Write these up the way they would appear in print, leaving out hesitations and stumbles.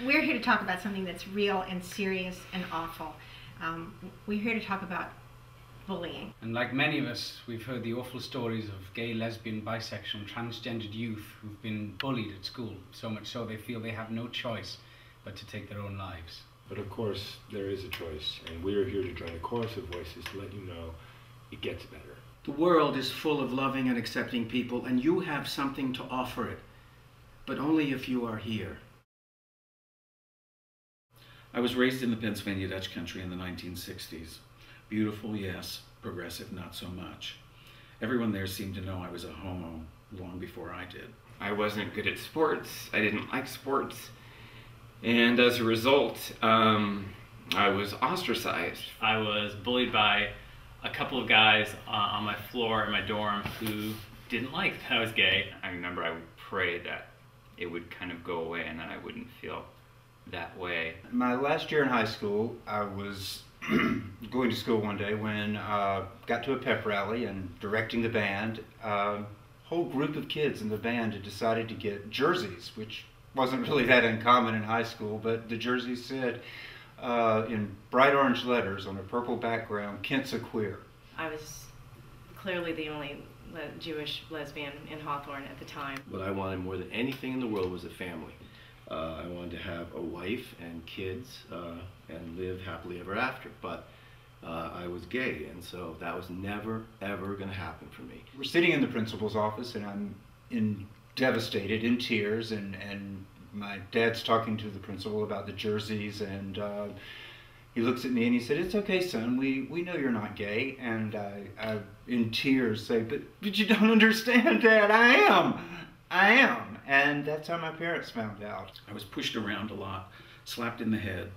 We're here to talk about something that's real and serious and awful. We're here to talk about bullying. And like many of us, we've heard the awful stories of gay, lesbian, bisexual and transgendered youth who've been bullied at school, so much so they feel they have no choice but to take their own lives. But of course, there is a choice, and we are here to join a chorus of voices to let you know it gets better. The world is full of loving and accepting people, and you have something to offer it, but only if you are here. I was raised in the Pennsylvania Dutch country in the 1960s. Beautiful, yes. Progressive, not so much. Everyone there seemed to know I was a homo long before I did. I wasn't good at sports. I didn't like sports. And as a result, I was ostracized. I was bullied by a couple of guys on my floor in my dorm who didn't like that I was gay. I remember I would pray that it would kind of go away and that I wouldn't feel that way. My last year in high school, I was going to school one day when got to a pep rally and directing the band. A whole group of kids in the band had decided to get jerseys, which wasn't really that uncommon in high school, but the jerseys said in bright orange letters on a purple background, "Kent's a queer." I was clearly the only Jewish lesbian in Hawthorne at the time. What I wanted more than anything in the world was a family. I wanted to have a wife and kids and live happily ever after, but I was gay, and so that was never, ever going to happen for me. We're sitting in the principal's office, and I'm devastated, in tears, and my dad's talking to the principal about the jerseys, and he looks at me and he said, "It's okay, son, we know you're not gay." And I in tears say, but you don't understand, Dad, I am. And that's how my parents found out. I was pushed around a lot, slapped in the head.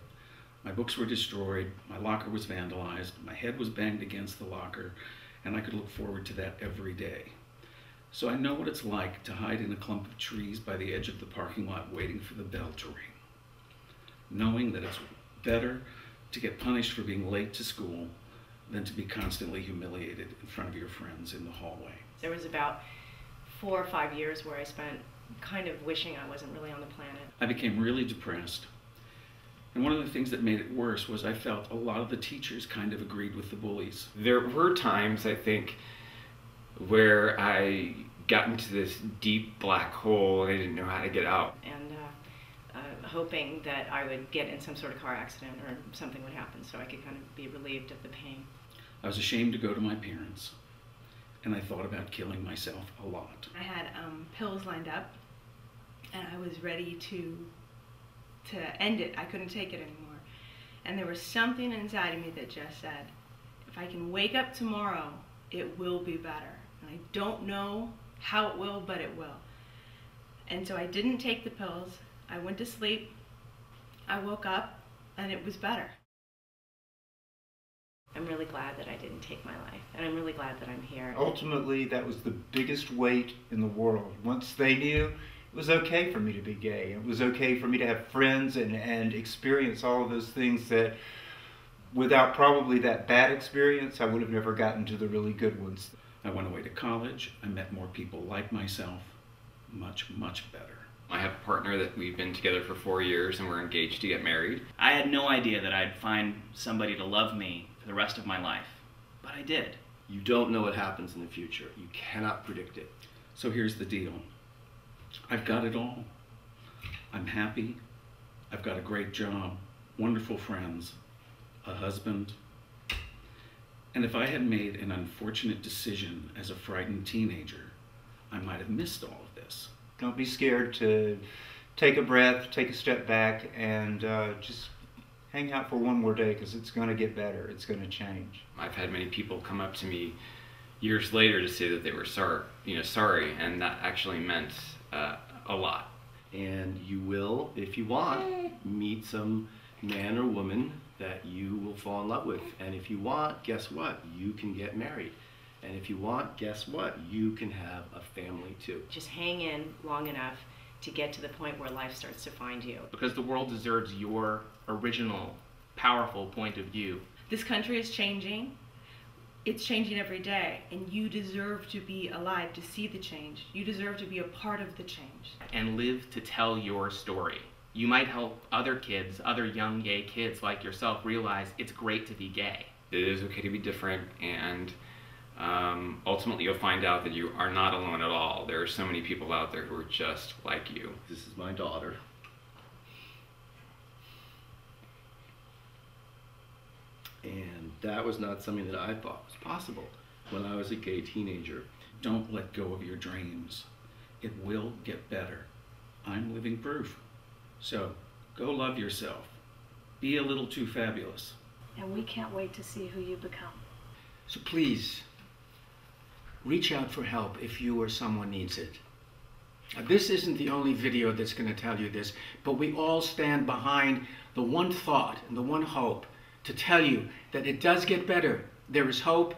My books were destroyed, my locker was vandalized, my head was banged against the locker, and I could look forward to that every day. So I know what it's like to hide in a clump of trees by the edge of the parking lot waiting for the bell to ring. Knowing that it's better to get punished for being late to school than to be constantly humiliated in front of your friends in the hallway. There was about 4 or 5 years where I spent kind of wishing I wasn't really on the planet. I became really depressed. And one of the things that made it worse was I felt a lot of the teachers kind of agreed with the bullies. There were times, I think, where I got into this deep black hole and I didn't know how to get out. And hoping that I would get in some sort of car accident or something would happen so I could kind of be relieved of the pain. I was ashamed to go to my parents, and I thought about killing myself a lot. I had pills lined up, and I was ready to end it. I couldn't take it anymore. And there was something inside of me that just said, if I can wake up tomorrow, it will be better. And I don't know how it will, but it will. And so I didn't take the pills. I went to sleep. I woke up, and it was better. I'm really glad that I didn't take my life, and I'm really glad that I'm here. Ultimately, that was the biggest weight in the world. Once they knew it was okay for me to be gay, it was okay for me to have friends and experience all of those things that without probably that bad experience, I would have never gotten to the really good ones. I went away to college. I met more people like myself, much, much better. I have a partner that we've been together for 4 years and we're engaged to get married. I had no idea that I'd find somebody to love me for the rest of my life, but I did. You don't know what happens in the future. You cannot predict it. So here's the deal. I've got it all. I'm happy. I've got a great job, wonderful friends, a husband. And if I had made an unfortunate decision as a frightened teenager, I might have missed all of this. Don't be scared to take a breath, take a step back, and just hang out for one more day, because it's going to get better. It's going to change. I've had many people come up to me years later to say that they were sorry, and that actually meant a lot. And you will, if you want, meet some man or woman that you will fall in love with. And if you want, guess what? You can get married. And if you want, guess what? You can have a family too. Just hang in long enough to get to the point where life starts to find you. Because the world deserves your original, powerful point of view. This country is changing. It's changing every day, and you deserve to be alive to see the change. You deserve to be a part of the change. And live to tell your story. You might help other kids, other young gay kids like yourself, realize it's great to be gay. It is okay to be different, and ultimately you'll find out that you are not alone at all. There are so many people out there who are just like you. This is my daughter. And that was not something that I thought was possible when I was a gay teenager. Don't let go of your dreams. It will get better. I'm living proof. So go love yourself. Be a little too fabulous. And we can't wait to see who you become. So please, reach out for help if you or someone needs it. Now, this isn't the only video that's going to tell you this, but we all stand behind the one thought and the one hope to tell you that it does get better. There is hope.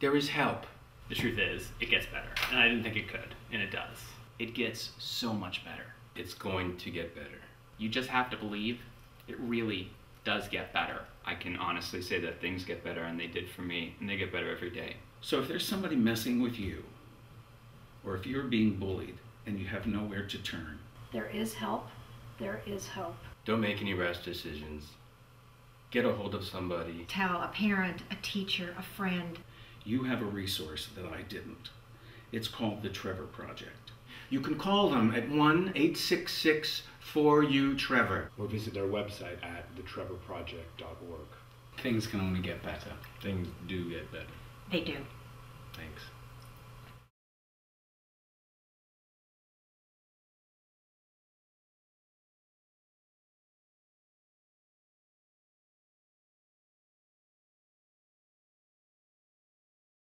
There is help. The truth is, it gets better. And I didn't think it could, and it does. It gets so much better. It's going to get better. You just have to believe it really does get better. I can honestly say that things get better, and they did for me, and they get better every day. So if there's somebody messing with you, or if you're being bullied and you have nowhere to turn, There is help. There is hope. Don't make any rash decisions. Get a hold of somebody. Tell a parent, a teacher, a friend. you have a resource that I didn't. It's called the Trevor Project. You can call them at 1-866-4U-TREVOR. Or visit their website at thetrevorproject.org. Things can only get better. Things do get better. They do. Thanks.